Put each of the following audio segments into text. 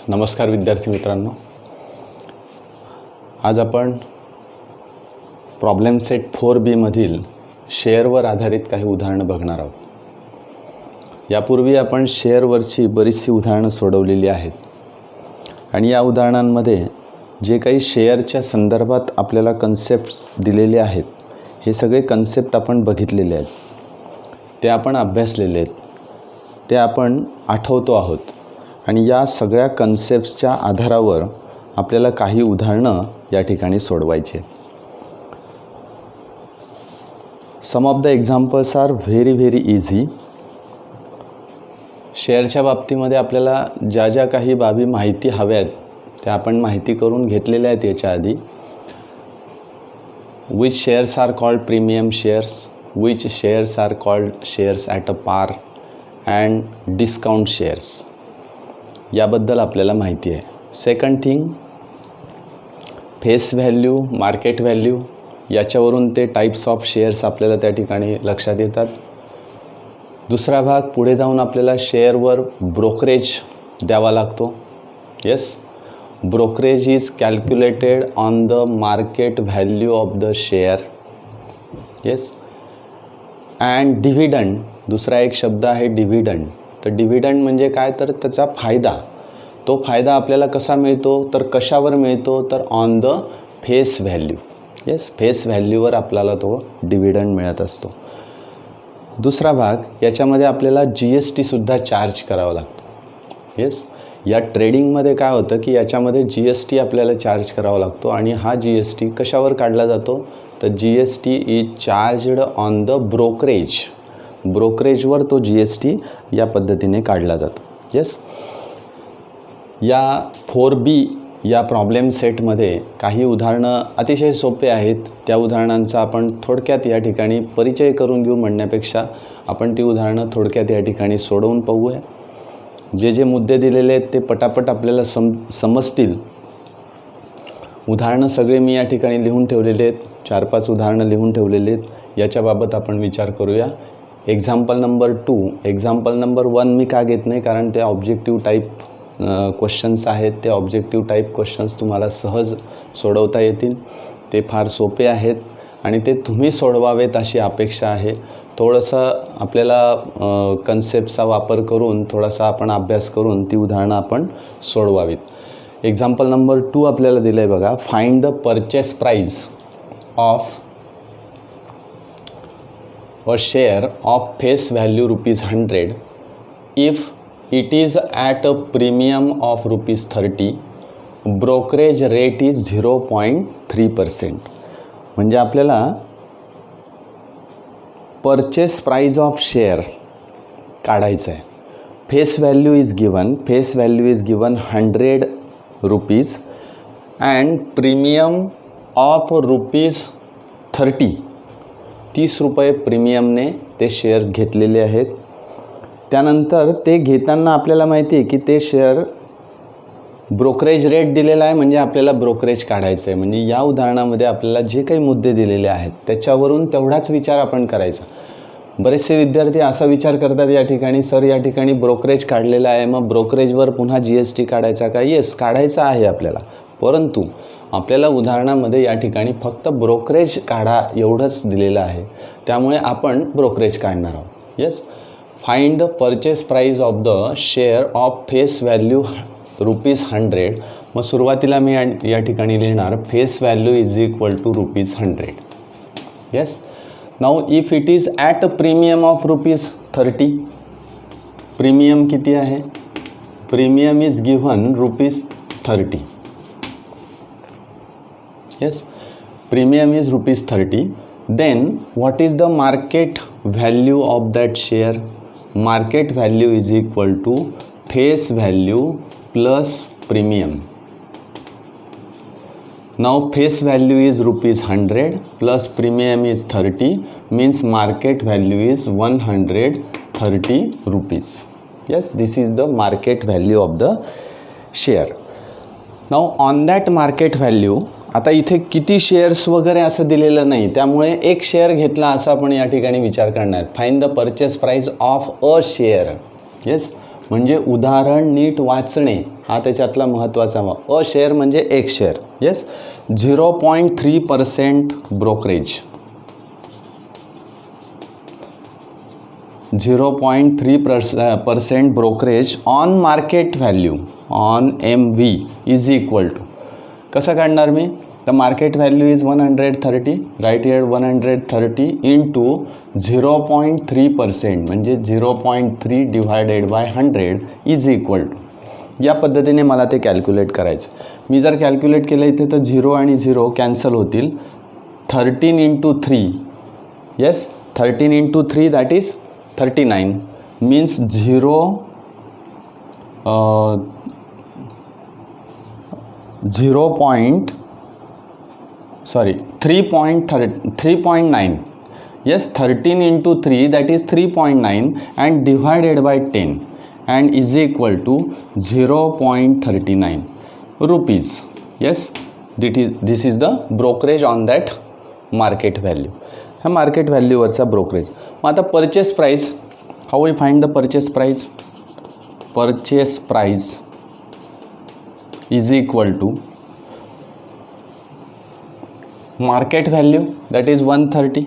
नमस्कार विद्यार्थी मित्रांनो, आज आपण प्रॉब्लेम सेट 4B मधील शेअरवर आधारित काही उदाहरणं बघणार आहोत। यापूर्वी आपण शेअरवरची बरीचशी उदाहरणं सोडवलेली आहेत आणि या उदाहरणांमध्ये जे काही शेअरच्या संदर्भात आपल्याला कन्सेप्ट्स दिलेले आहेत, हे सगळे कन्सेप्ट आपण बघितलेले आहेत, ते आपण अभ्यासलेले आहेत, ते आपण आठवतो आहोत आणि या सगळ्या कन्सेप्ट्सच्या आधारावर आपल्याला काही उदाहरणं या ठिकाणी सोडवायची आहेत। Some of the examples are very easy. शेअरच्या बाबतीमध्ये आपल्याला ज्या ज्या काही बाबी माहिती हव्यात त्या आपण माहिती करून घेतलेल्या आहेत याच्या आधी। Which shares are called premium shares, which shares are called shares at a par and discount shares, याबद्दल आपल्याला माहिती आहे। Second thing, face value, market value, याच्यावरून ते टाईप्स ऑफ शेअर्स आपल्याला त्या ठिकाणी लक्षात येतात। दुसरा भाग, पुढे जाऊन आपल्याला शेअरवर ब्रोकरेज द्यावा लागतो। Yes, brokerage is calculated on the market value of the share. Yes, and dividend, दुसरा एक शब्द आहे डिव्हिडंड। तर डिव्हिडंड म्हणजे काय, तर त्याचा फायदा, तो फायदा आपल्याला कसा मिळतो, तर कशावर मिळतो, तर on the face value. Yes, face व्हॅल्यूवर आपल्याला तो डिव्हिडंड मिळत असतो। दुसरा भाग, याच्यामध्ये आपल्याला GST सुद्धा चार्ज करावा लागतो। येस, या ट्रेडिंगमध्ये काय होतं की याच्यामध्ये GST आपल्याला चार्ज करावा लागतो आणि हा GST कशावर काढला जातो, तर GST is charged on the brokerage. ब्रोकरेजवर तो GST या पद्धतीने काढला जातो। येस, या 4B या प्रॉब्लेम सेटमध्ये काही उदाहरणं अतिशय सोपे आहेत। त्या उदाहरणांचा आपण थोडक्यात या ठिकाणी परिचय करून घेऊ म्हणण्यापेक्षा आपण ती उदाहरणं थोडक्यात या ठिकाणी सोडवून पाहूया। जे जे मुद्दे दिलेले आहेत ते पटापट आपल्याला समजतील। उदाहरणं सगळे मी या ठिकाणी लिहून ठेवलेले आहेत, 4-5 उदाहरणं लिहून ठेवलेले आहेत। याच्याबाबत आपण विचार करूया। एक्झाम्पल नंबर 2, एक्झाम्पल नंबर 1 मी का घेत नाही, कारण ते ऑब्जेक्टिव्ह टाईप क्वेश्चन्स आहेत। ते ऑब्जेक्टिव्ह टाईप क्वेश्चन्स तुम्हाला सहज सोडवता येतील, ते फार सोपे आहेत आणि ते तुम्ही सोडवावेत अशी अपेक्षा आहे। थोडंसं आपल्याला कन्सेप्टचा वापर करून थोडासा आपण अभ्यास करून ती उदाहरणं आपण सोडवावीत। एक्झाम्पल नंबर 2 आपल्याला दिलं आहे बघा, find the purchase price of a share of face value ₹100 if it is at a premium of ₹30, brokerage rate is 0.3%। म्हणजे आपल्याला परचेस प्राइस ऑफ शेअर काढायचं आहे। Face value is given, face value is given ₹100 and premium of ₹30, ₹30 प्रीमियमने ते shares घेतलेले आहेत। त्यानंतर ते घेताना आपल्याला माहिती आहे की ते शेअर ब्रोकरेज रेट दिलेला आहे, म्हणजे आपल्याला ब्रोकरेज काढायचं आहे। म्हणजे या उदाहरणामध्ये आपल्याला जे काही मुद्दे दिलेले आहेत त्याच्यावरून तेवढाच विचार आपण करायचा। बरेचसे विद्यार्थी असा विचार करतात या ठिकाणी, सर या ठिकाणी ब्रोकरेज काढलेला आहे, मग ब्रोकरेजवर पुन्हा GST काढायचा का? येस, काढायचा आहे आपल्याला, परंतु आपल्याला उदाहरणामध्ये या ठिकाणी फक्त ब्रोकरेज काढा एवढंच दिलेलं आहे, त्यामुळे आपण ब्रोकरेज काढणार आहोत। Yes, find the purchase price of the share of face value ₹100। मग सुरुवातीला मी या ठिकाणी लिहिणार face value is equal to ₹100। Yes, now if it is at a premium of ₹30, premium किती आहे, premium is given ₹30। Yes, premium is ₹30, then what is the market value of that share, market value is equal to face value plus premium. Now face value is ₹100 plus premium is 30, means market value is ₹130। Yes, this is the market value of the share. Now on that market value, आता इथे किती shares वगैरे असं दिलेलं नाही, त्यामुळे एक share घेतला असं आपण या ठिकाणी विचार करणार। Find the purchase price of a share. Yes, म्हणजे उदाहरण नीट वाचणे हा त्याच्यातला महत्त्वाचा अ शेअर म्हणजे एक share. Yes, 0.3% brokerage, 0.3% brokerage on market value on MV is equal to, कसं काढणार मी, the market value is 130, right here 130 into 0.3% म्हणजे 0.3 divided by 100 is equal to. या पद्धतीने मला ते कॅल्क्युलेट करायचं. मी जर कॅल्क्युलेट केलं इथे तर 0 आणि 0 कॅन्सल होतील. 13 into 3, yes 13 into 3 that is 39 means 3.9. yes, 13 into 3 that is 3.9 and divided by 10 and is equal to 0.39 rupees. yes, this is the brokerage on that market value. हा मार्केट व्हॅल्यूवरचा brokerage. मग आता purchase price, how we find the purchase price, purchase price is equal to market value that is 130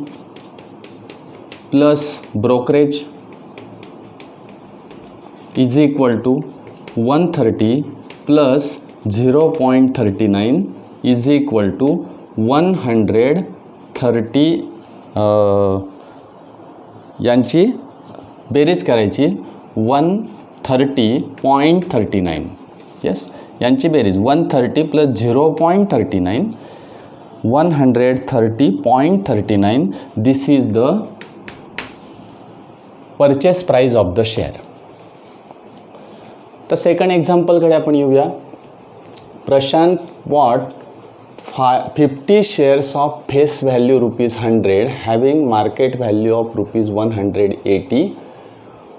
plus brokerage is equal to 130 plus 0.39 is equal to 130. यांची बेरीज करायची 130.39. Yes, यांची बेरीज 130 plus 0.39 130.39. This is the purchase price of the share. तर second एक्झाम्पलकडे आपण येऊया. Prashant bought 50 shares of face value ₹100 having market value of ₹180.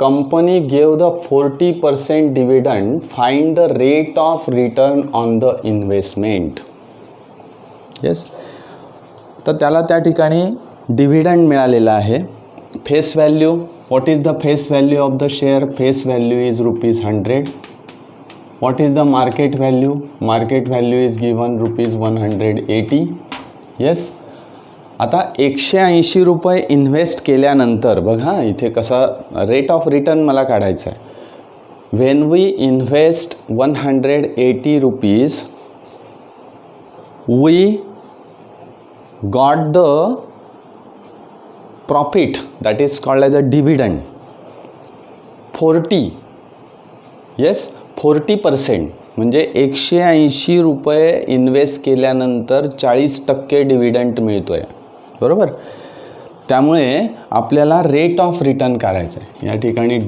Company gave the 40% dividend. Find the rate of return on the investment. yes, तर त्याला त्या ठिकाणी dividend मिळालेला आहे. Face value, what is the face value of the share, face value is ₹100. What is the market value? Market value is given ₹180. yes. आता 180 रुपये invest केल्यानंतर बघा इथे कसा रेट ऑफ रिटर्न मला काढायचा आहे. When we invest 180 rupees we got the profit that is called as a dividend 40. Yes, 40% म्हणजे 180 रुपये इन्व्हेस्ट केल्यानंतर 40% डिव्हिडंड मिळतो आहे, बरोबर. त्यामुळे आपल्याला रेट ऑफ रिटर्न करायचं आहे. या ठिकाणी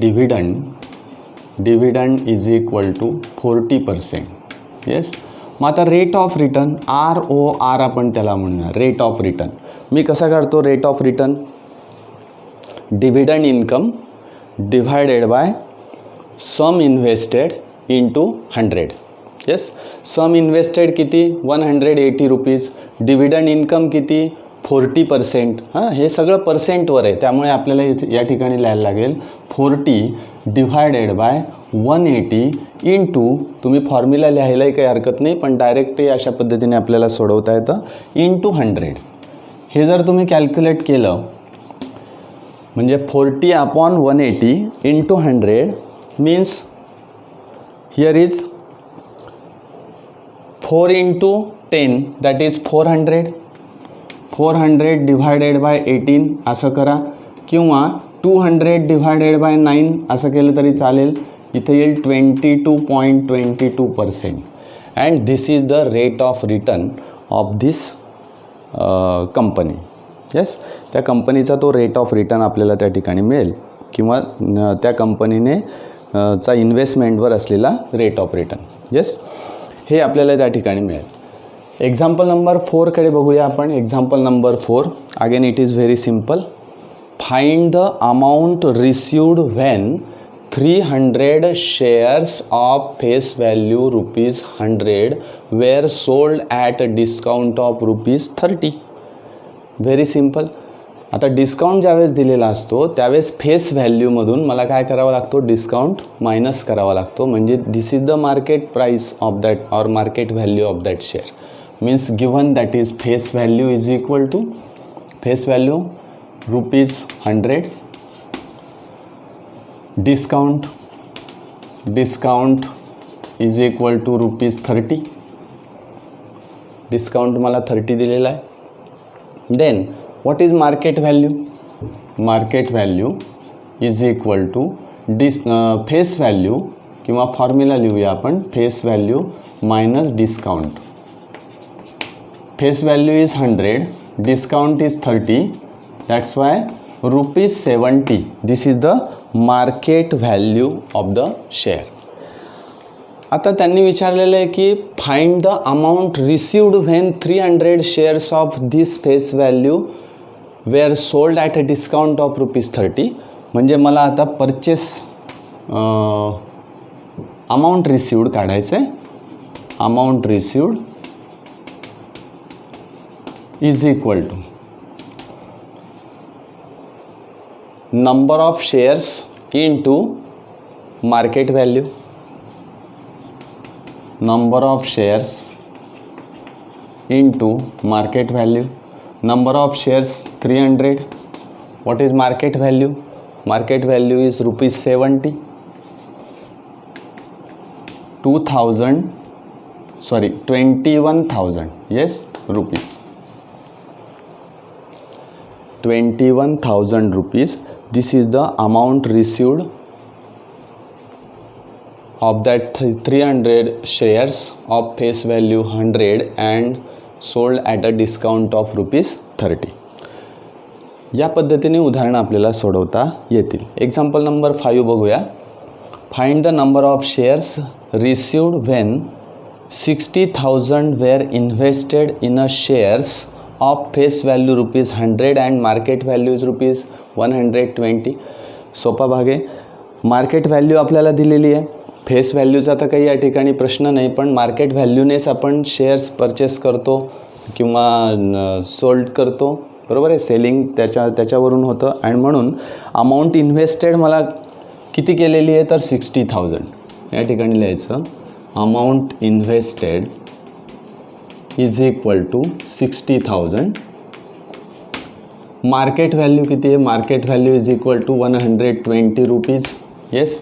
dividend is equal to 40%. Yes, मग आता रेट ऑफ रिटर्न ROR आपण त्याला म्हणूया, रेट ऑफ रिटर्न. मी कसा काढतो rate of return, dividend income divided by sum invested into 100. Yes, sum invested किती 180 रुपीज, डिव्हिडंड इन्कम किती 40%. हां, हे सगळं पर्सेंटवर आहे. त्यामुळे आपल्याला या ठिकाणी लिहायला लागेल 40 डिवायडेड बाय 180 इंटू, तुम्ही फॉर्म्युला लिहायलाही काही हरकत नाही पण डायरेक्टही अशा पद्धतीने आपल्याला सोडवता येतं, इंटू 100. हे जर तुम्ही कॅल्क्युलेट केलं म्हणजे 40 upon 180 into 100 means here is 4 into 10 that is 400. 400 divided by 18 असं करा किंवा 200 divided by 9 असं केलं तरी चालेल. इथे येईल 22.22% and this is the rate of return of this company. yes, त्या कंपनीचा तो रेट ऑफ रिटर्न आपल्याला त्या ठिकाणी मिळेल किंवा त्या कंपनीने चा इन्व्हेस्टमेंटवर असलेला रेट ऑफ रिटर्न. येस, हे आपल्याला त्या ठिकाणी मिळेल. एक्झाम्पल नंबर 4कडे बघूया आपण. Example number 4 again it is very simple. Find the amount received when 300 shares of face value ₹100 were sold at a discount of ₹30. Very simple. आता डिस्काउंट ज्यावेळेस दिलेला असतो त्यावेळेस फेस व्हॅल्यूमधून मला काय करावं लागतो, डिस्काउंट मायनस करावा लागतो. म्हणजे this is the market price of that or market value of that share. Means given that is face value is equal to face value ₹100, discount is equal to ₹30. Discount मला 30 दिलेला आहे. Then what is market value? Market value is equal to face value किंवा formula लिहूया आपण, face value minus discount. Face value is 100, discount is 30, that's why ₹70. This is the market value of the share. आता त्यांनी विचारलेलं आहे की find the amount received when 300 shares of this face value were sold at a discount of ₹30. म्हणजे मला आता purchase amount received काढायचं आहे. Amount received is equal to number of shares into market value. Number of shares into market value. Number of shares 300. What is market value? Market value is ₹70. 21,000 yes rupees. 21,000 rupees. This is the amount received of that 300 shares of face value 100 and sold at a discount of ₹30. या पद्धतीने उदाहरणं आपल्याला सोडवता येतील. Example number 5 बघूया. Find the number of shares received when 60,000 were invested in a shares of face value ₹100 and market value is ₹120. सोपा भाग आहे. मार्केट व्हॅल्यू आपल्याला दिलेली आहे. फेस व्हॅल्यूचा तर काही या ठिकाणी प्रश्न नाही, पण मार्केट व्हॅल्यूनेच आपण शेअर्स परचेस करतो किंवा सोल्ड करतो, बरोबर आहे. सेलिंग त्याच्यावरून होतं. आणि म्हणून अमाऊंट इन्व्हेस्टेड मला किती केलेली आहे तर 60,000. या ठिकाणी लिहायचं amount invested is equal to 60,000. Market value किती आहे? Market value is equal to ₹120. Yes.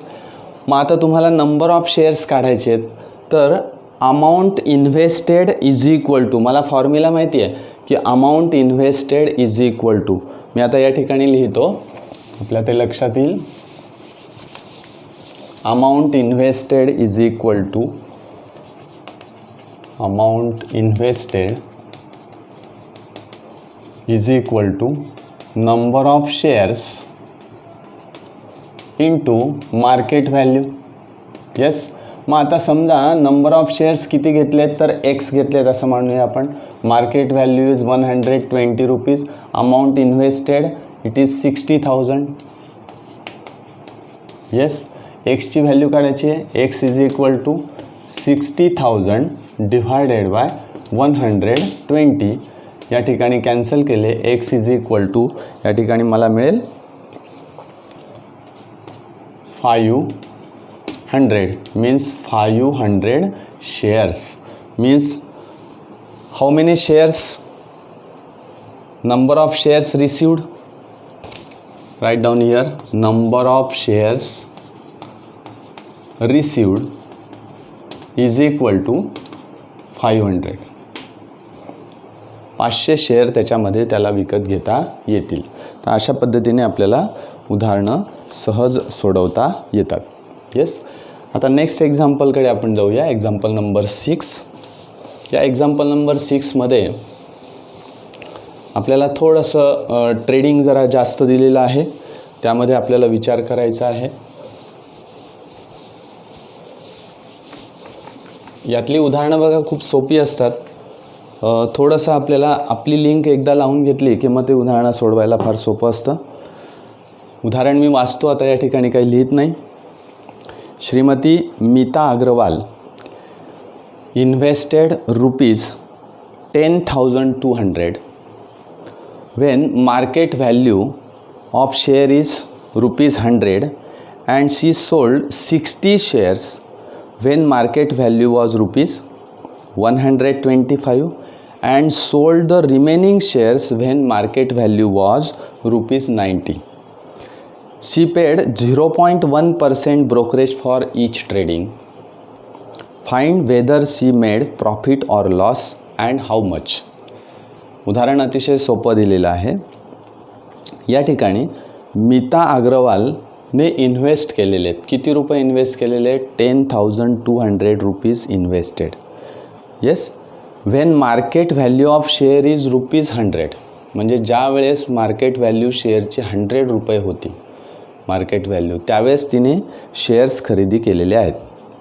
मग आता तुम्हाला नंबर ऑफ शेअर्स काढायचे आहेत, तर amount invested is equal to, मला फॉर्म्युला माहिती आहे की amount invested is equal to, मी आता या ठिकाणी लिहितो, आपल्या ते लक्षात येईल. Amount invested is equal to amount invested is equal to number of shares into market value. Yes. मग आता समजा नंबर ऑफ शेअर्स किती घेतलेत तर X घेतलेत असं म्हणूया आपण. Market value is ₹120. Amount invested it is 60,000. Yes. Xची व्हॅल्यू काढायची आहे. X is equal to 60,000 divided by 120. या ठिकाणी कॅन्सल केले. X इज इक्वल टू या ठिकाणी मला मिळेल 500. Means 500 shares. Means how many shares? Number of shares received. Right down here number of shares received is equal to 500. 500 share त्याच्यामध्ये त्याला विकत घेता येतील. तर अशा पद्धतीने आपल्याला उदाहरणं सहज सोडवता येतात. येस. आता नेक्स्ट एक्झाम्पलकडे आपण जाऊया. Example number 6. या एक्झाम्पल नंबर 6मध्ये आपल्याला थोडंसं ट्रेडिंग जरा जास्त दिलेलं आहे, त्यामध्ये आपल्याला विचार करायचा आहे. यातली उदाहरणं बघा खूप सोपी असतात. थोडंसं आपल्याला आपली लिंक एकदा लावून घेतली की मग ते उदाहरणं सोडवायला फार सोपं असतं. उदाहरण मी वाचतो आता, या ठिकाणी काही लिहित नाही. श्रीमती मीता Agarwal invested ₹10,200 when market value of share is rupees 100 and she sold 60 shares when market value was rupees 125 and sold the remaining shares when market value was rupees 90. She paid 0.1% brokerage for each trading. Find whether she made profit or loss and how much. उदाहरण अतिशय सोपं दिलेलं आहे. या ठिकाणी मीता अग्रवालने invest केलेले आहेत. किती रुपये इन्व्हेस्ट केलेले आहेत? 10,200 rupees invested. Yes. When market value of share is rupees 100, म्हणजे ज्या वेळेस मार्केट व्हॅल्यू शेअरची 100 रुपये होती मार्केट व्हॅल्यू, त्यावेळेस तिने शेअर्स खरेदी केलेले आहेत.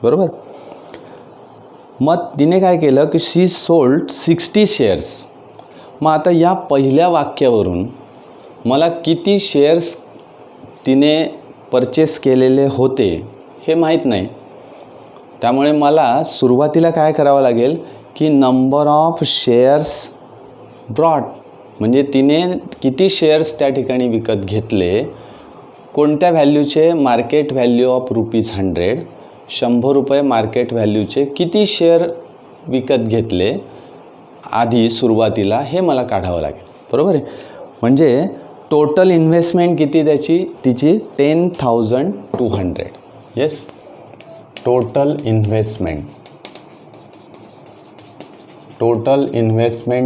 बरोबर. मग तिने काय केलं की शी सोल्ड 60 शेअर्स. मग आता या पहिल्या वाक्यावरून मला किती शेअर्स तिने परचेस केलेले होते हे माहीत नाही. त्यामुळे मला सुरुवातीला काय करावं लागेल की नंबर ऑफ शेअर्स ब्रॉट, म्हणजे तिने किती शेअर्स त्या ठिकाणी विकत घेतले, कोणत्या व्हॅल्यूचे? मार्केट व्हॅल्यू ऑफ रुपीज 100, 100 रुपये मार्केट व्हॅल्यूचे किती शेअर विकत घेतले आधी सुरुवातीला, हे मला काढावं लागेल. बरोबर आहे. म्हणजे टोटल इन्व्हेस्टमेंट किती त्याची? तिची 10,200. Yes. Total investment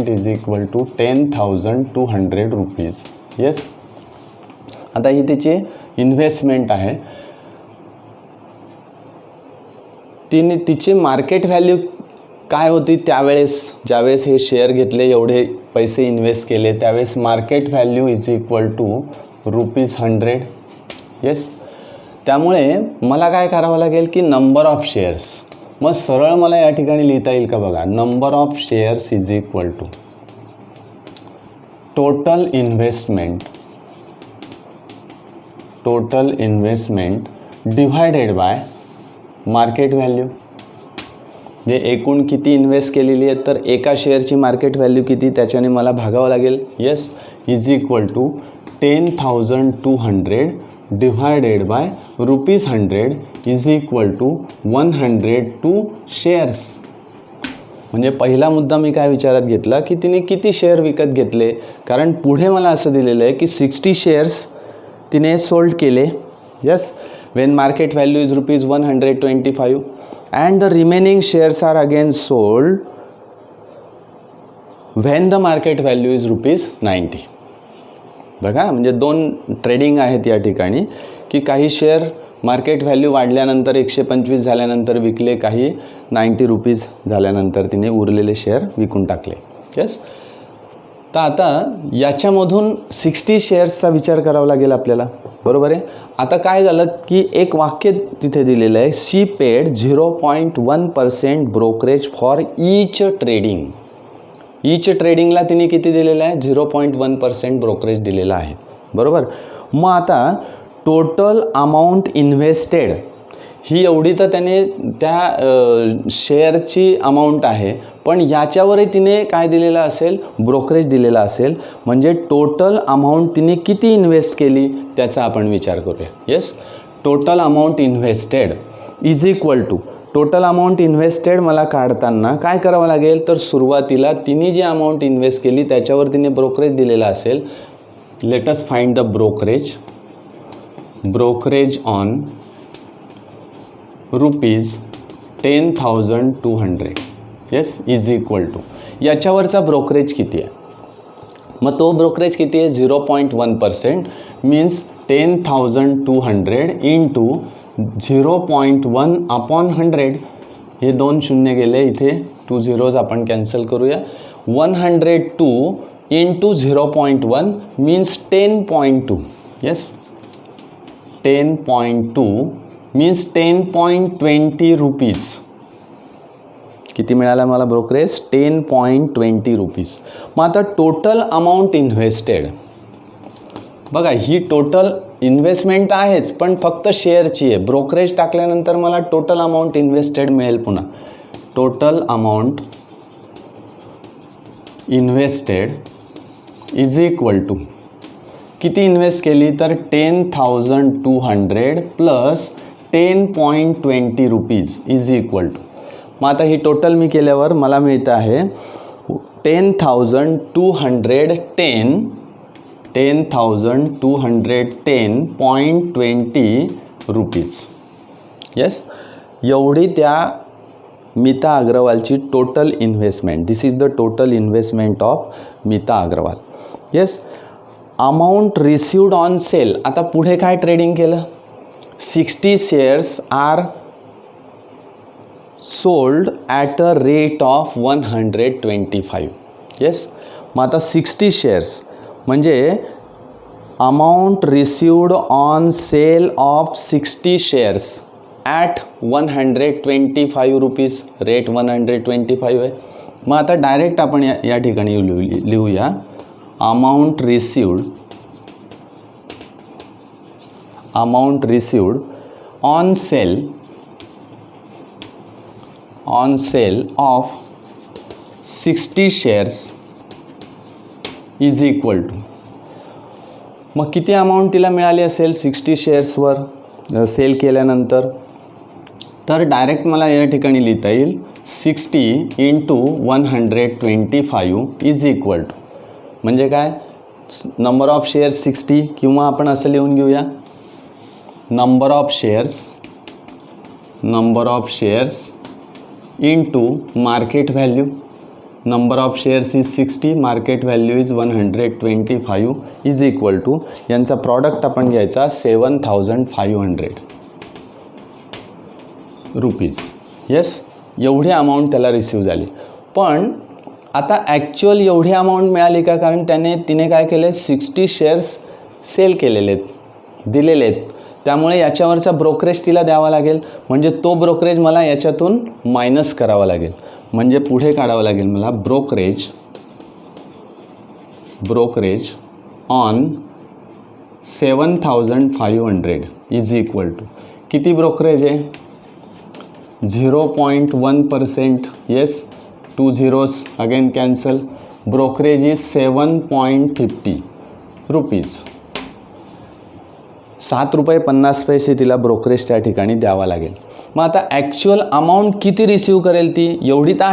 is equal to 10,200 rupees. Yes. आता ही तिची इन्व्हेस्टमेंट आहे. तिची मार्केट व्हॅल्यू काय होती त्यावेळेस? ज्यावेळेस हे शेअर घेतले, एवढे पैसे इन्व्हेस्ट केले, त्यावेळेस market value is equal to rupees 100. Yes. त्यामुळे मला काय करावं लागेल की नंबर ऑफ शेअर्स. मग सरळ मला या ठिकाणी लिहिता येईल का? बघा, number of shares is equal to total investment divided by market value. जे एकूण किती इन्व्हेस्ट केलेली आहे, तर एका शेअरची मार्केट व्हॅल्यू किती, त्याच्याने मला भागावं लागेल. Yes. Is equal to 10,200 divided by rupees 100 is equal to 102 shares. म्हणजे पहिला मुद्दा मी काय विचारात घेतला की तिने किती शेअर विकत घेतले, कारण पुढे मला असं दिलेलं आहे की 60 शेअर्स तिने सोल्ड केले. Yes. When market value is rupees 125 and the remaining shares are again sold when the market value is rupees 90. बघा, म्हणजे दोन ट्रेडिंग आहेत या ठिकाणी की काही शेअर मार्केट व्हॅल्यू वाढल्यानंतर 125 झाल्यानंतर विकले, काही 90 रुपीज झाल्यानंतर तिने उरलेले शेअर विकून टाकले. यस. तर आता याच्यामधून 60 शेअर्सचा विचार करावा लागेल आपल्याला. बरोबर आहे. आता काय झालं की एक वाक्य तिथे दिलेलं आहे, she paid 0.1% brokerage for each trading. Each ट्रेडिंगला तिने किती दिलेलं आहे? 0.1% ब्रोकरेज दिलेला आहे. बरोबर. मग आता टोटल अमाऊंट इन्व्हेस्टेड ही एवढी तर त्याने त्या शेअरची अमाऊंट आहे, पण याच्यावरही तिने काय दिलेलं असेल? ब्रोकरेज दिलेला असेल. म्हणजे टोटल अमाऊंट तिने किती इन्व्हेस्ट केली त्याचा आपण विचार करूया. Yes. Total amount invested is equal to total amount invested मला काढताना काय करावं लागेल? तर सुरुवातीला तिने जी अमाऊंट इन्व्हेस्ट केली त्याच्यावर तिने ब्रोकरेज दिलेला असेल. Let us find the brokerage on rupees 10,200. Yes. Is equal to याच्यावरचा ब्रोकरेज किती आहे? मग तो ब्रोकरेज किती आहे? 0.1%. Means 10,200 into 0.1 upon 100. हे दोन शून्य गेले, इथे 2 झिरोज आपण कॅन्सल करूया. 102 into 0.1 means 10.2. Yes. 10.2 means 10.20 rupees. किती मिळाला मला ब्रोकरेज? 10.20 रुपीज. मग आता टोटल अमाऊंट इन्व्हेस्टेड, बघा ही टोटल इन्व्हेस्टमेंट आहेच, पण फक्त शेअरची आहे. ब्रोकरेज टाकल्यानंतर मला टोटल अमाऊंट इन्व्हेस्टेड मिळेल. पुन्हा total amount invested is equal to किती इन्व्हेस्ट केली तर 10,200 plus 10.20 rupees is equal to, मग आता ही टोटल मी केल्यावर मला मिळतं आहे 10,210.20 रुपीज. येस, एवढी त्या मीता अग्रवालची total investment. This is the total investment of Meeta Agarwal. Yes, amount received on sale. आता पुढे काय ट्रेडिंग केलं, 60 shares are sold at a rate of 125. Yes, मग आता 60 शेअर्स म्हणजे amount received on sale of 60 shares at 125 rupees. Rate 125 आहे. मग आता डायरेक्ट आपण या ठिकाणी लिहूया amount received on sale of 60 shares is equal to, मग किती अमाऊंट तिला मिळाली असेल 60 शेअर्सवर सेल केल्यानंतर, तर डायरेक्ट मला या ठिकाणी लिहिता येईल 60 इंटू 125 इज इक्वल टू, म्हणजे काय, नंबर ऑफ शेअर्स 60 किंवा आपण असं लिहून घेऊया number of shares into market value. Number of shares is 60, market value is 125 is equal to, यांचा प्रॉडक्ट आपण घ्यायचा 7,500 रुपीज. येस, एवढी अमाऊंट त्याला रिसीव झाली. पण आता ॲक्च्युअल एवढी अमाऊंट मिळाली का, कारण तिने काय केले 60 शेअर्स सेल केलेले आहेत, दिलेले आहेत, त्यामुळे याच्यावरचा ब्रोकरेज तिला द्यावा लागेल. म्हणजे तो ब्रोकरेज मला याच्यातून मायनस करावा लागेल. म्हणजे पुढे काढावं लागेल मला brokerage on 7,500 is equal to, किती ब्रोकरेज आहे 0.1%. Yes, 2 zeros again cancel. Brokerage is 7.50 rupees. 7 रुपये 50 पैसे तिला ब्रोकरेज त्या ठिकाणी द्यावा लागेल. मग आता ॲक्च्युअल अमाऊंट किती रिसीव करेल ती, एवढी तर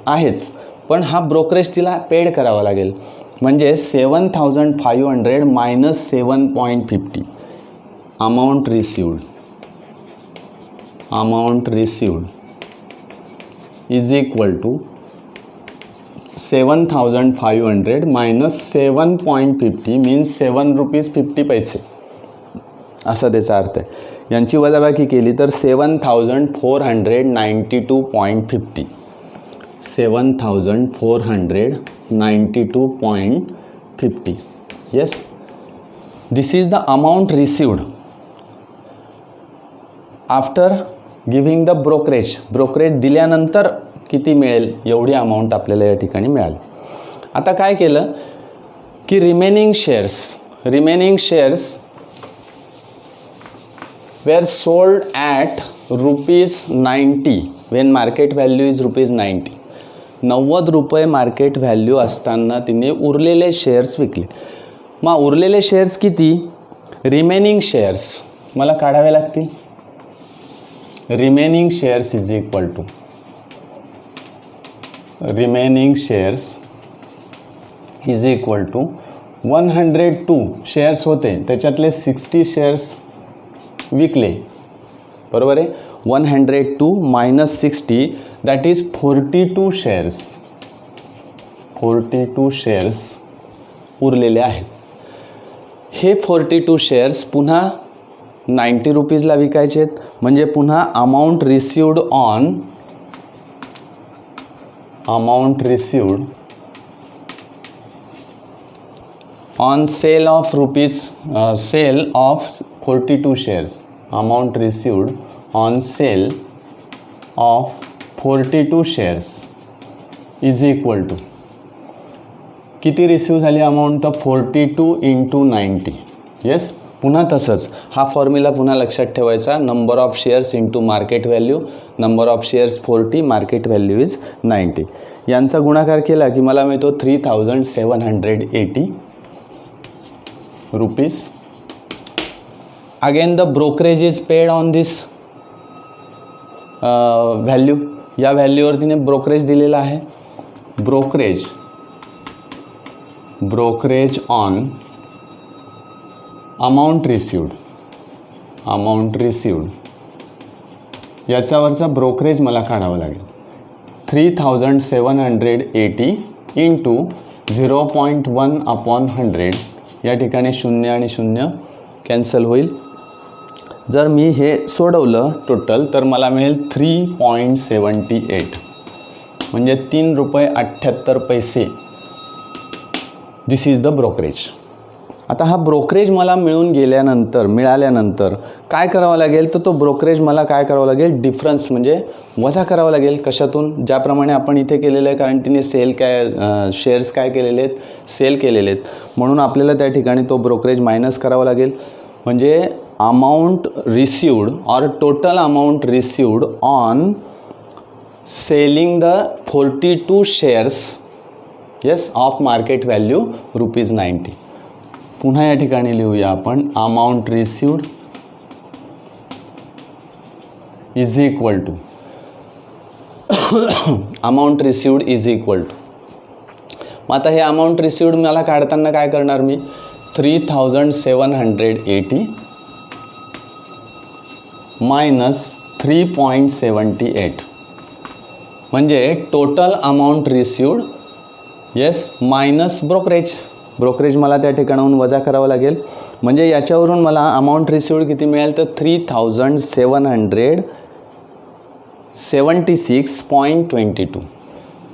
आहेच, पण हा ब्रोकरेज तिला पेड करावा लागेल. म्हणजे 7,500 minus 7.50 amount received is equal to 7,500 minus 7.50 means 7 rupees 50 पैसे, असा त्याचा अर्थ आहे. यांची वजाबाकी केली तर 7,492.50 7,492.50. Yes, this is the amount received after giving the brokerage. Brokerage दिल्यानंतर किती मिळेल, एवढी अमाऊंट आपल्याला या ठिकाणी मिळाली. आता काय केलं की remaining shares were sold at ₹90 when market value is ₹90. 90 रुपये मार्केट व्हॅल्यू असताना तिने उरलेले शेअर्स विकले. मग उरलेले शेअर्स किती, रिमेनिंग शेअर्स मला काढावे लागतील. Remaining shares is equal to 102 shares होते, त्याच्यातले 60 शेअर्स विकले, बरोबर आहे. 102 मायनस 60 दॅट इज 42 शेअर्स उरलेले आहेत. हे 42 शेअर्स पुन्हा 90 रुपीजला विकायचे आहेत. म्हणजे पुन्हा amount received on sale of 42 shares. Amount received on sale of 42 shares is equal to, किती रिसिव्ह झाली अमाऊंट तर 42 इंटू 90. येस, पुन्हा तसंच हा फॉर्म्युला पुन्हा लक्षात ठेवायचा, number of shares into market value, number of shares 40, market value is 90. यांचा गुणाकार केला की मला मिळतो 3780 rupees. Again the brokerage is paid on this value. या व्हॅल्यूवर तिने ब्रोकरेज दिलेला आहे. ब्रोकरेज ऑन अमाऊंट रिसिव्ड याच्यावरचा ब्रोकरेज मला काढावं लागेल. 3780 इंटू 0.1/100. या ठिकाणी 0 आणि 0 कॅन्सल होईल. जर मी हे सोडवलं टोटल तर मला मिळेल 3.78 म्हणजे 3 रुपये 78 पैसे. दिस इज द ब्रोकरेज. आता हा ब्रोकरेज मला मिळाल्यानंतर काय करावं लागेल, तर तो ब्रोकरेज मला काय करावं लागेल, डिफरन्स म्हणजे वजा करावं लागेल. कशातून? ज्याप्रमाणे आपण इथे केलेलं आहे, कारण तिने शेअर्स काय केलेले आहेत, सेल केलेले आहेत, म्हणून आपल्याला त्या ठिकाणी तो ब्रोकरेज मायनस करावा लागेल. म्हणजे amount received or total amount received on selling the 42 shares of market value ₹90. पुन्हा या ठिकाणी लिहूया आपण, amount received is equal to amount received is equal to. मग आता हे अमाऊंट रिसिव्ड मला काढताना काय करणार मी, 3780 मायनस 3.78 म्हणजे total amount received minus brokerage मला त्या ठिकाणाहून वजा करावं लागेल. म्हणजे याच्यावरून मला अमाऊंट रिसिव्ड किती मिळेल, तर 3776.22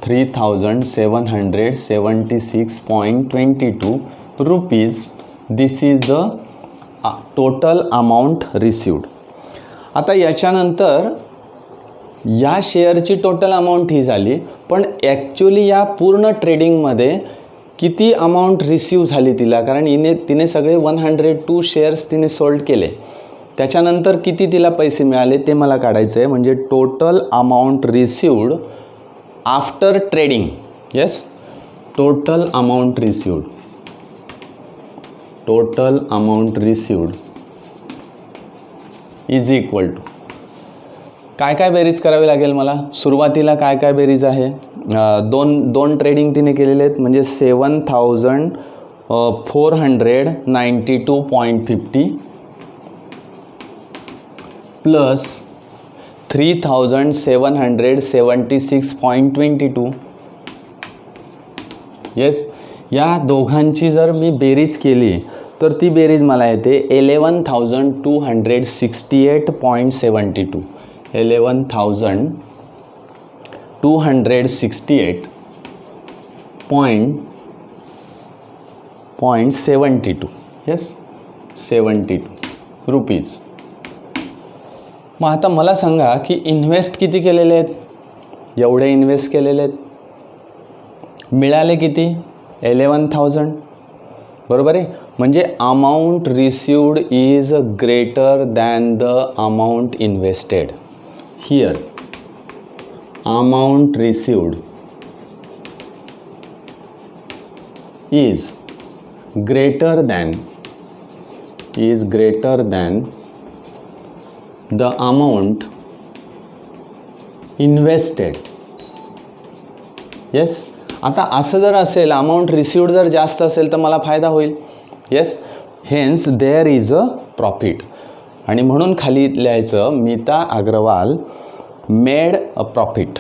3776.22 rupees. This is the total amount received. आता याच्यानंतर या शेअरची टोटल अमाऊंट ही झाली, पण ॲक्च्युली या पूर्ण ट्रेडिंगमध्ये किती अमाऊंट रिसीव्ह झाली तिला, कारण तिने सगळे 102 शेअर्स तिने सोल्ड केले. त्याच्यानंतर किती तिला पैसे मिळाले ते मला काढायचं आहे. म्हणजे total amount received after trading. Total amount received is equal to काय बेरीज करावी लागेल मला. सुरुवातीला काय बेरीज आहे, दोन ट्रेडिंग तिने केलेले आहेत, म्हणजे 7492.50 प्लस 3776.22. या दोघांची जर मी बेरीज केली तर ती बेरीज मला येते 11,268.72. 11,268.72 72 रुपीज. मग आता मला सांगा की इन्व्हेस्ट किती केलेले आहेत, एवढे इन्व्हेस्ट केलेले आहेत, मिळाले किती, 11,000. बरोबर आहे. म्हणजे amount received is greater than the amount invested. Here amount received is greater than the amount invested. आता असं जर असेल, अमाऊंट रिसिव्ड जर जास्त असेल तर मला फायदा होईल. Hence there is a profit. आणि म्हणून खाली लिहायचं, Meeta Agarwal made a profit.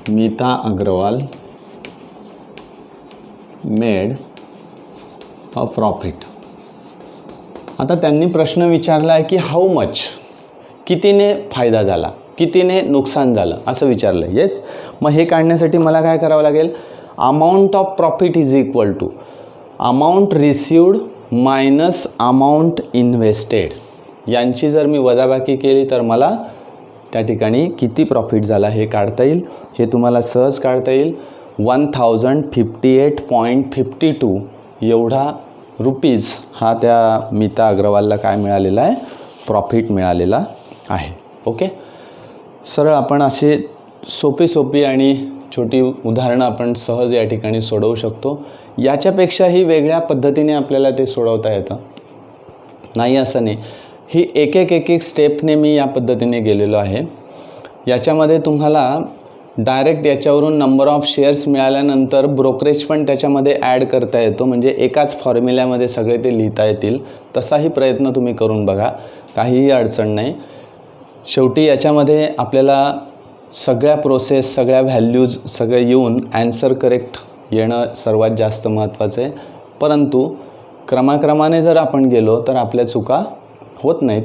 Meeta Agarwal made a profit. आता त्यांनी प्रश्न विचारला आहे की हाऊ मच, कितीने फायदा झाला, कितीने नुकसान झालं, असं विचारलं आहे. मग हे काढण्यासाठी मला काय करावं लागेल, amount of profit is equal to amount received minus amount invested. यांची जर मी वजाबाकी केली तर मला त्या ठिकाणी किती प्रॉफिट झाला हे काढता येईल. हे तुम्हाला सहज काढता येईल. 1058.52 एवढा रुपीज हा त्या मीता अग्रवालला काय मिळालेला आहे, प्रॉफिट मिळालेला आहे. ओके, सरळ आपण असे सोपी आणि छोटी उदाहरणं आपण सहज या ठिकाणी सोडवू शकतो. याच्यापेक्षाही वेगळ्या पद्धतीने आपल्याला ते सोडवता येतं, नाही असं नाही. ही एक एक स्टेपने मी या पद्धतीने गेलेलो आहे. याच्यामध्ये तुम्हाला डायरेक्ट याच्यावरून नंबर ऑफ शेअर्स मिळाल्यानंतर ब्रोकरेज पण त्याच्यामध्ये ॲड करता येतो, म्हणजे एकाच फॉर्म्युल्यामध्ये सगळे ते लिहिता येतील. तसाही प्रयत्न तुम्ही करून बघा, काहीही अडचण नाही. शेवटी याच्यामध्ये आपल्याला सगळ्या प्रोसेस, सगळ्या व्हॅल्यूज सगळे येऊन ॲन्सर करेक्ट येणं सर्वात जास्त महत्त्वाचं आहे. परंतु क्रमाक्रमाने जर आपण गेलो तर आपल्या चुका होत नाहीत.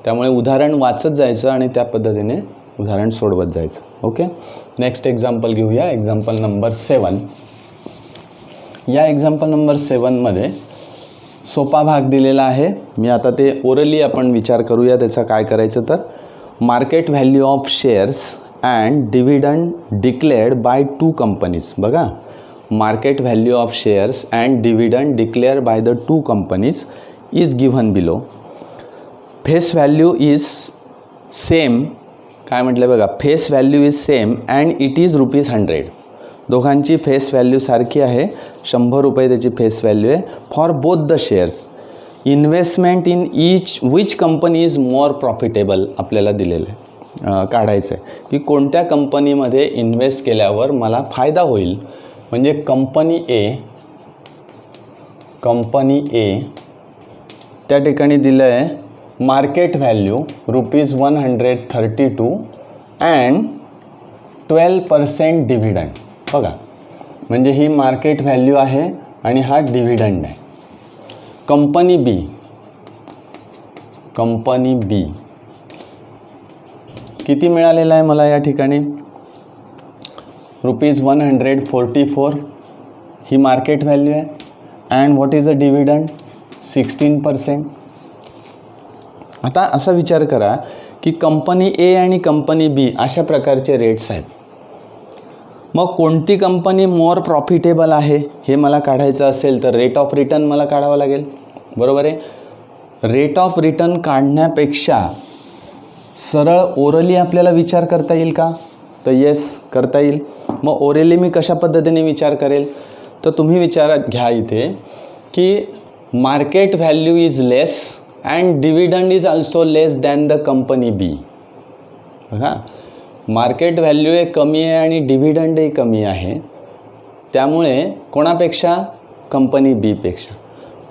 त्यामुळे उदाहरण वाचत जायचं आणि त्या पद्धतीने उदाहरण सोडवत जायचं. ओके, नेक्स्ट एक्झाम्पल घेऊया. Example number 7. या एक्झाम्पल नंबर 7मध्ये सोपा भाग दिलेला आहे. मी आता ते ओरली आपण विचार करूया त्याचा काय करायचं. तर market value of shares and dividend declared by 2 companies. बघा, market value of shares and dividend declared by the 2 companies is given below. Face value is same. काय म्हटलं बघा, face value is same and it is ₹100. दोघांची face value सारखी आहे, ₹100 त्याची face value आहे. For both the shares investment in which company is more profitable आपल्याला दिलेलं आहे, काढायचं आहे की कोणत्या कंपनीमध्ये इन्व्हेस्ट केल्यावर मला फायदा होईल. म्हणजे कंपनी ए त्या ठिकाणी दिलं आहे मार्केट व्हॅल्यू ₹132 अँड 12% डिव्हिडंड. बघा, म्हणजे ही मार्केट व्हॅल्यू आहे आणि हा डिव्हिडंड आहे. कंपनी बी किती मिळालेला आहे मला या ठिकाणी, ₹144 ही मार्केट व्हॅल्यू आहे. And what is a dividend, 16%. आता असा विचार करा की कंपनी ए आणि कंपनी बी अशा प्रकारचे रेट्स आहेत. मग कोणती कंपनी मोर प्रॉफिटेबल आहे हे मला काढायचं असेल तर रेट ऑफ रिटर्न मला काढावं लागेल. बरोबर आहे. रेट ऑफ रिटर्न काढण्यापेक्षा सरळ ओरली आपल्याला विचार करता येईल का, तर येस करता येईल. मग ओरली मी कशा पद्धतीने विचार करेल, तर तुम्ही विचारात घ्या इथे की market value is less and dividend is also less than the company B. बघा, मार्केट व्हॅल्यू हे कमी आहे आणि डिव्हिडंडही कमी आहे. त्यामुळे कोणापेक्षा, कंपनी बीपेक्षा.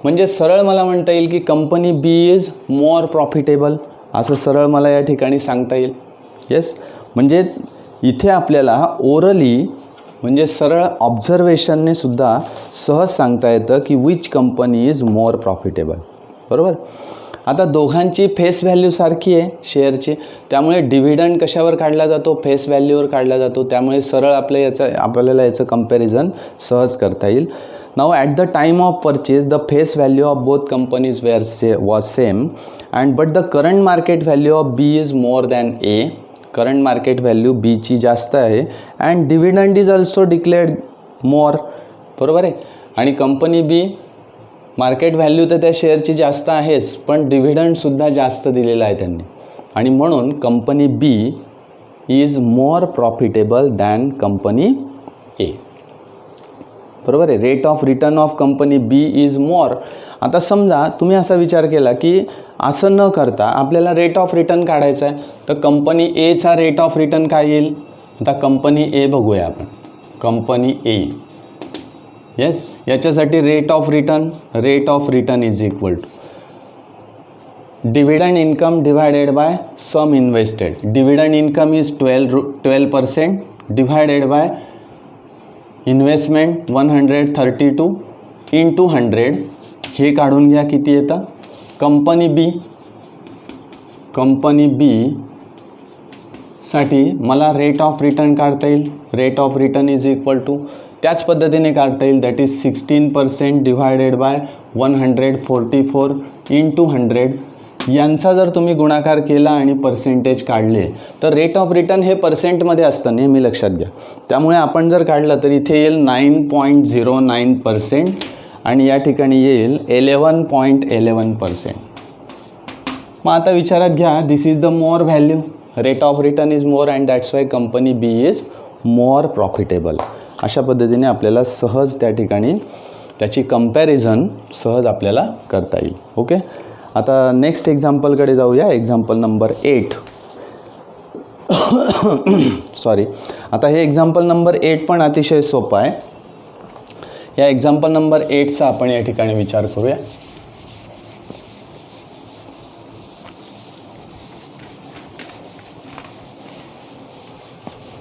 म्हणजे सरळ मला म्हणता येईल की company B is more profitable, असं सरळ मला या ठिकाणी सांगता येईल. येस, म्हणजे इथे आपल्याला ओरली म्हणजे सरळ ऑब्झर्वेशनने सुद्धा सहज सांगता येतं की which company is more profitable. बरोबर. आता दोघांची फेस व्हॅल्यू सारखी आहे शेअरची, त्यामुळे डिव्हिडंड कशावर काढला जातो, फेस व्हॅल्यूवर काढला जातो. त्यामुळे सरळ आपल्याला याचं कंपॅरिझन सहज करता येईल. Now at the time of purchase the face value of both companies was same and but the current market value of B is more than A. Current market value बीची जास्त आहे and dividend is also declared more. बरोबर आहे. आणि company बी market value तर त्या शेअरची जास्त आहेच, पण डिव्हिडंडसुद्धा जास्त दिलेला आहे त्यांनी. आणि म्हणून company B is more profitable than company A. बरोबर आहे. Rate of return of company B is more. आता समजा तुम्ही असा विचार केला की असं न करता आपल्याला रेट ऑफ रिटर्न काढायचा आहे, तर कंपनी एचा रेट ऑफ रिटर्न काय येईल. आता कंपनी ए बघूया आपण. कंपनी ए, येस, याच्यासाठी rate of return is equal to dividend income divided by sum invested. Dividend income is 12% divided by investment 132 into 100. हे काढून घ्या किती येतं. कंपनी बी साठी मला रेट ऑफ रिटर्न काढता येईल. Rate of return is equal to त्याच पद्धतीने काढता येईल, that is 16% divided by 144 into 100. यांचा जर तुम्ही गुणाकार केला आणि पर्सेंटेज काढले तर रेट ऑफ रिटर्न हे पर्सेंटमध्ये असतं, नेहमी लक्षात घ्या. त्यामुळे आपण जर काढलं तर इथे येईल 9.09% आणि या ठिकाणी येईल 11.11%. मग आता विचारात घ्या, this is the more value, rate of return is more and that's why company B is more profitable. अशा पद्धतीने आपल्याला सहज त्या ठिकाणी त्याची कंपॅरिझन सहज आपल्याला करता येईल. ओके, आता नेक्स्ट एक्झाम्पलकडे जाऊया. Example number 8. सॉरी, आता हे एक्झाम्पल नंबर 8 पण अतिशय सोपं आहे. या एक्झाम्पल नंबर 8चा आपण या ठिकाणी विचार करूया.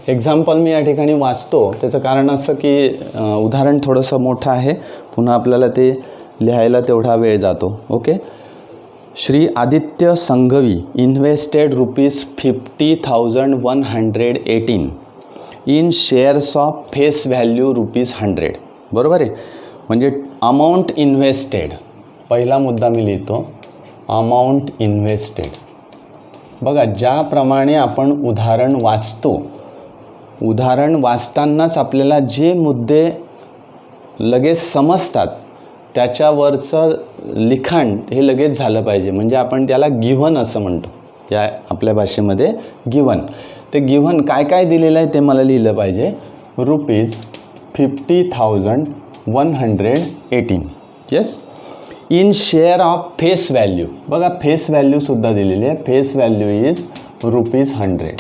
एक्झाम्पल मी या ठिकाणी वाचतो, त्याचं कारण असं की उदाहरण थोडंसं मोठं आहे, पुन्हा आपल्याला ते लिहायला तेवढा वेळ जातो. Okay, Shri Aditya Sanghvi invested ₹50,118 in shares of face value ₹100. बरोबर आहे, म्हणजे अमाऊंट इन्व्हेस्टेड, पहिला मुद्दा मी लिहितो, अमाऊंट इन्व्हेस्टेड. बघा, ज्याप्रमाणे आपण उदाहरण वाचतो, उदाहरण वाचतानाच आपल्याला जे मुद्दे लगेच समजतात त्याच्यावरचं लिखाण हे लगेच झालं पाहिजे, म्हणजे आपण त्याला गिव्हन असं म्हणतो या आपल्या भाषेमध्ये. गिव्हन, ते गिव्हन काय काय दिलेलं आहे ते मला लिहिलं पाहिजे. ₹50,118. Yes, in share of face value. बघा, फेस व्हॅल्यूसुद्धा दिलेली आहे. Face value is ₹100.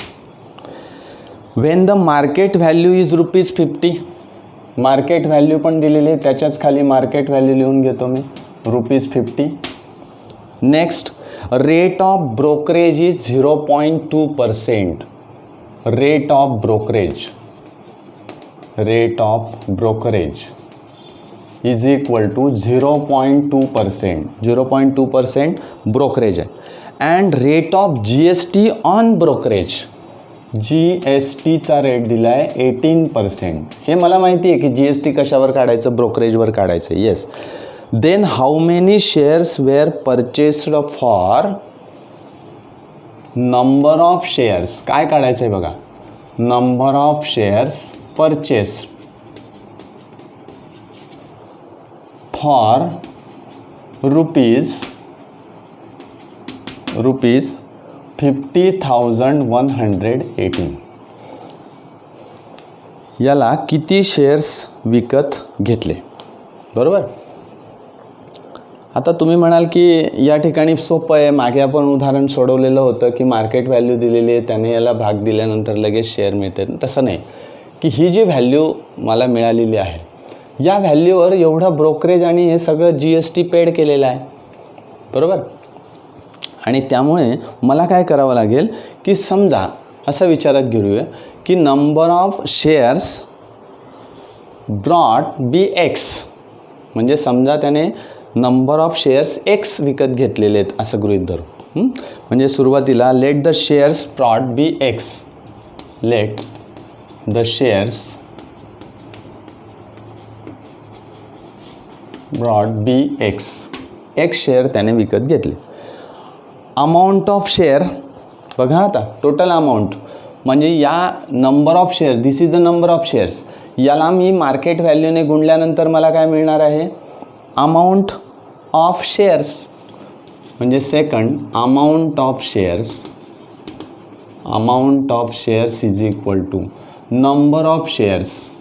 When the market value is ₹50. Market value पण दिलेली आहे, त्याच्याच खाली मार्केट व्हॅल्यू लिहून घेतो मी, ₹50. Next, rate of brokerage is 0.2%. Rate of brokerage, rate of brokerage is equal to 0.2%. 0.2% brokerage आहे. And rate of GST on brokerage, GSTचा रेट दिला आहे 18%. हे मला माहिती आहे की GST कशावर काढायचं, ब्रोकरेजवर काढायचं. Yes, then how many shares were purchased for number of shares. काय काढायचं आहे बघा, number of shares purchased for ₹50,118. याला किती शेअर्स विकत घेतले. बरोबर. आता तुम्ही म्हणाल की या ठिकाणी सोपं आहे, मागे आपण उदाहरण सोडवलेलं होतं की मार्केट व्हॅल्यू दिलेली आहे, त्याने याला भाग दिल्यानंतर लगेच शेअर मिळते. तसं नाही, की ही जी व्हॅल्यू मला मिळालेली आहे या व्हॅल्यूवर एवढं ब्रोकरेज आणि हे सगळं GST पेड केलेलं आहे. बरोबर. आणि त्यामुळे मला काय करावं लागेल की समजा असं विचारात घेऊया की number of shares brought BX, म्हणजे समजा त्याने नंबर ऑफ शेअर्स X विकत घेतलेले आहेत असं गृहीत धरू. म्हणजे सुरुवातीला let the shares brought BX, let the shares brought BX, X share त्याने विकत घेतले. अमाऊंट ऑफ शेअर बघा, आता टोटल अमाऊंट म्हणजे या number of shares, this is the number of shares, याला मी मार्केट व्हॅल्यूने गुणल्यानंतर मला काय मिळणार आहे, अमाऊंट ऑफ शेअर्स. म्हणजे second, amount of shares, amount of shares is equal to number of shares,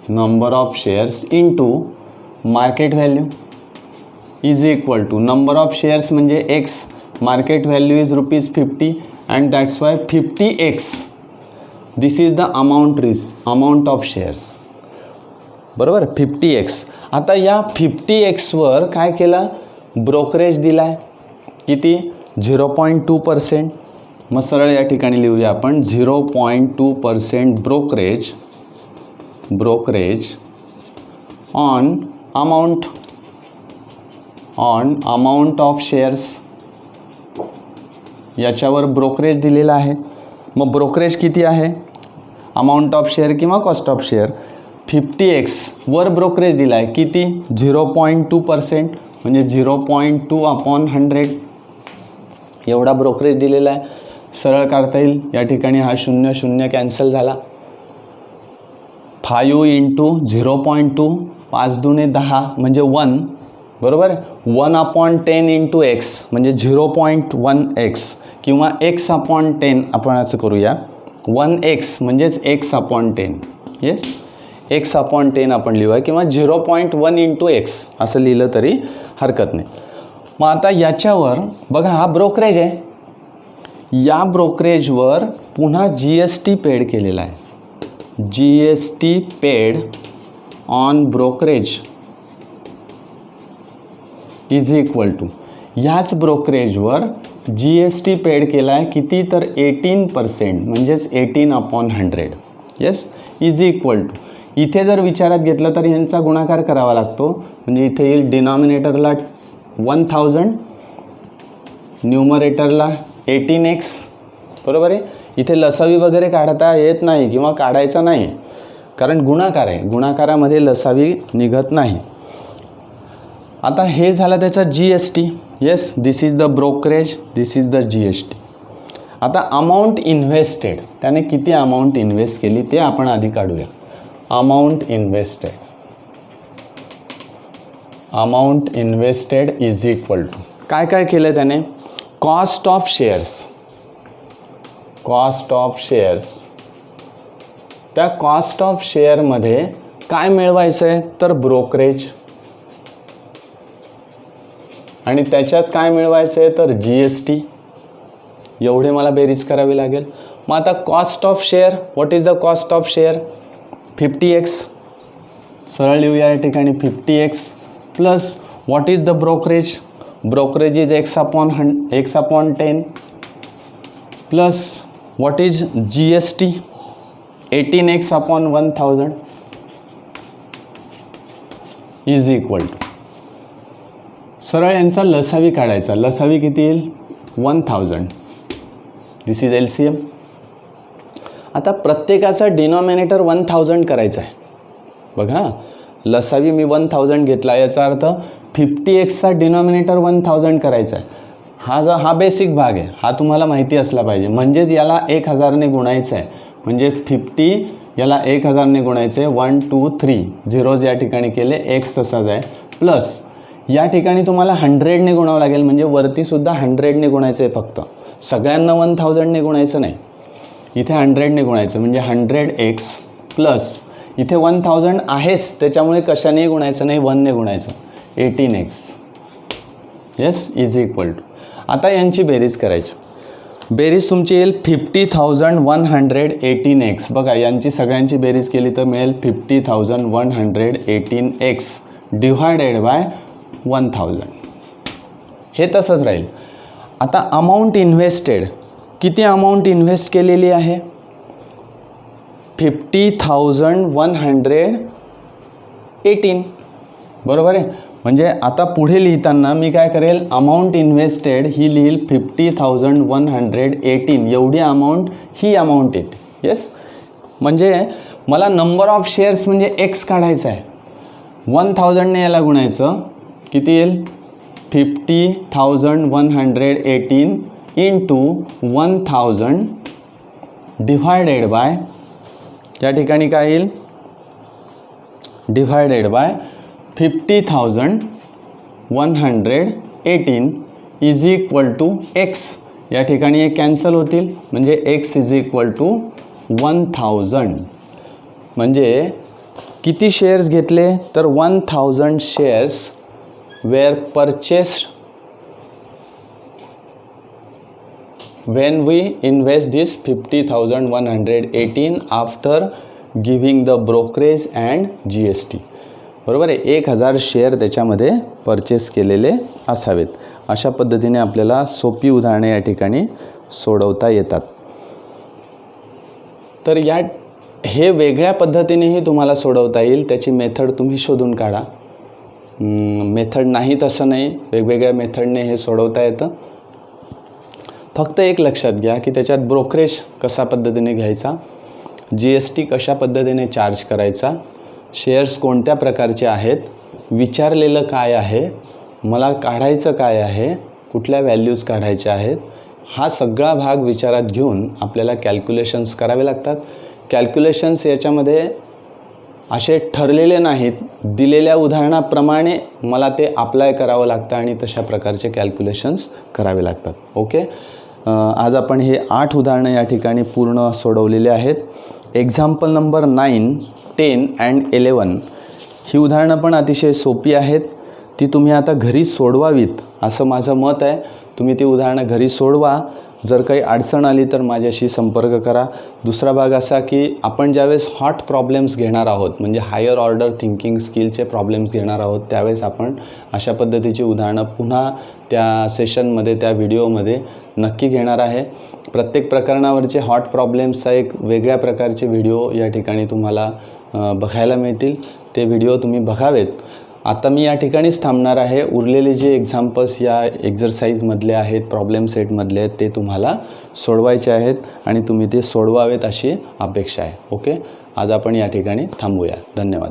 number of shares into market value is equal to number of shares म्हणजे X, market value is ₹50 and that's why 50X, this is the amount of shares. बरोबर, 50X. आता या 50X वर काय केलं, brokerage दिला आहे किती, 0.2%. मग सरळ या ठिकाणी लिहूया आपण 0.2% brokerage on amount of shares. याच्यावर ब्रोकरेज दिलेला आहे. मग ब्रोकरेज किती आहे, अमाऊंट ऑफ शेअर किंवा कॉस्ट ऑफ शेअर, 50X वर ब्रोकरेज दिला आहे किती, 0.2%, म्हणजे 0.2/100 एवढा ब्रोकरेज दिलेला आहे. सरळ काढता येईल, या ठिकाणी हा 0 कॅन्सल झाला. 5 × 0.2 5 दुणे 10 म्हणजे 1, बरोबर आहे. 1/10 इंटू एक्स म्हणजे 0.1x किंवा x/10 आपण असं करूया. 1x म्हणजेच x/10, येस, x/10 आपण लिहूया किंवा 0.1 इंटू एक्स असं लिहिलं तरी हरकत नाही. मग आता याच्यावर बघा, हा ब्रोकरेज आहे. या ब्रोकरेजवर पुन्हा GST पेड केलेला आहे. GST paid on brokerage is equal to, ह्याच ब्रोकरेजवर GST पेड केला आहे किती तर 18% म्हणजेच 18/100, येस, इज इक्वल टू. इथे जर विचारात घेतलं तर ह्यांचा गुणाकार करावा लागतो. म्हणजे इथे येईल डिनॉमिनेटरला 1000, न्यूमरेटरला 18x, बरोबर आहे. इथे लसावी वगैरे काढता येत नाही किंवा काढायचा नाही, कारण गुणाकार आहे. गुणाकारामध्ये लसावी निघत नाही. आता हे झालं त्याचा GST, yes, this is the brokerage, this is the GST. आता अमाऊंट इन्व्हेस्टेड, त्याने किती अमाऊंट इन्व्हेस्ट केली ते आपण आधी काढूया. Amount invested is equal to, काय काय केलं त्याने, कॉस्ट ऑफ शेअर्स. त्या कॉस्ट ऑफ शेअरमध्ये काय मिळवायचं आहे तर ब्रोकरेज, आणि त्याच्यात काय मिळवायचं आहे तर GST. एवढे मला बेरीज करावी लागेल. मग आता cost of share, what is the cost of share, 50x, सरळ लिहूया या ठिकाणी 50x, plus what is the brokerage is x/10, plus what is GST 18x/1000 is equal to, सरळ यांचा लसावी काढायचा. लसावी किती येईल 1000, दिस इज LCM. आता प्रत्येकाचा डिनॉमिनेटर 1000 करायचा आहे. बघा, लसावी मी 1000 घेतला, याचा अर्थ 50xचा डिनॉमिनेटर 1000 करायचा आहे. हा बेसिक भाग आहे, हा तुम्हाला माहिती असला पाहिजे. म्हणजेच याला 1000ने गुणायचं आहे. म्हणजे 50 याला 1000ने गुणायचं आहे. 1 2 3 झिरोज या ठिकाणी केले, x तसाच आहे. प्लस या ठिकाणी तुम्हाला 100ने गुणावं लागेल. म्हणजे वरतीसुद्धा 100ने गुणायचं आहे. फक्त सगळ्यांना 1000ने गुणायचं नाही, इथे 100ने गुणायचं. म्हणजे 100x प्लस इथे 1000 आहेच, त्याच्यामुळे कशानेही गुणायचं नाही, 1ने गुणायचं, 18x, yes, is equal to. आता यांची बेरीज करायची. बेरीज तुमची येईल 50,118x. बघा, यांची सगळ्यांची बेरीज केली तर मिळेल 50,118x डिवायडेड बाय 1000. हे तसंच राहील. आता अमाऊंट इन्व्हेस्टेड, किती अमाऊंट इन्व्हेस्ट केलेली आहे, 50,118, बरोबर आहे. म्हणजे आता पुढे लिहिताना मी काय करेल, अमाऊंट इन्व्हेस्टेड ही लिहिल 50,118, एवढी अमाऊंट, ही अमाऊंट येते, येस. म्हणजे मला नंबर ऑफ शेअर्स म्हणजे x काढायचा आहे. 1000ने याला गुणायचं, किती येईल 50,118 इंटू 1000 डिवायडेड बाय, त्या ठिकाणी काय येईल, divided by 50,118 is equal to x. या ठिकाणी हे कॅन्सल होतील, म्हणजे x इज इक्वल टू 1000. म्हणजे किती शेअर्स घेतले तर 1000 shares were purchased when we invest this 50,118 after giving the brokerage and GST. बरोबर आहे. 1000 शेअर त्याच्यामध्ये परचेस केलेले असावेत. अशा पद्धतीने आपल्याला सोपी उदाहरणे या ठिकाणी सोडवता येतात. तर हे वेगळ्या पद्धतीनेही तुम्हाला सोडवता येईल. त्याची मेथड तुम्ही शोधून काढा. मेथड नाही तसं नाही, वेगवेगळ्या मेथडने हे सोडवता येतं. फक्त एक लक्षात घ्या की त्याच्यात ब्रोकरेज कशा पद्धतीने घ्यायचा, GST कशा पद्धतीने चार्ज करायचा, शेअर्स कोणत्या प्रकारचे आहेत, विचारलेलं काय आहे, मला काढायचं काय आहे, कुठल्या व्हॅल्यूज काढायच्या आहेत, हा सगळा भाग विचारात घेऊन आपल्याला कॅल्क्युलेशन्स करावे लागतात. कॅल्क्युलेशन्स याच्यामध्ये असे ठरलेले नाहीत, दिलेल्या उदाहरणाप्रमाणे मला ते अप्लाय करावं लागतं आणि तशा प्रकारचे कॅल्क्युलेशन्स करावे लागतात. ओके, आज आपण हे 8 उदाहरणं या ठिकाणी पूर्ण सोडवलेले आहेत. एक्झाम्पल नंबर 9, 10 अँड 11 ही उदाहरणं पण अतिशय सोपी आहेत. ती तुम्ही आता घरी सोडवावीत असं माझं मत आहे. तुम्ही ती उदाहरणं घरी सोडवा. जर काही अडचण आली तर माझ्याशी संपर्क करा. दुसरा भाग असा की आपण ज्यावेळेस हॉट प्रॉब्लेम्स घेणार आहोत, म्हणजे हायर ऑर्डर थिंकिंग स्किलचे प्रॉब्लेम्स घेणार आहोत, त्यावेळेस आपण अशा पद्धतीची उदाहरणं पुन्हा त्या सेशनमध्ये, त्या व्हिडिओमध्ये नक्की घेणार आहे. प्रत्येक प्रकरणावरचे हॉट प्रॉब्लेम्सचा एक वेगळ्या प्रकारचे व्हिडिओ या ठिकाणी तुम्हाला बघायला मिळतील. ते व्हिडिओ तुम्ही बघावेत. आता मी या ठिकाणीच थांबणार आहे. उरलेले जे एक्झाम्पल्स या एक्झरसाईजमधले आहेत, प्रॉब्लेम सेटमधले आहेत, ते तुम्हाला सोडवायचे आहेत आणि तुम्ही ते सोडवावेत अशी अपेक्षा आहे. ओके, आज आपण या ठिकाणी थांबूया. धन्यवाद.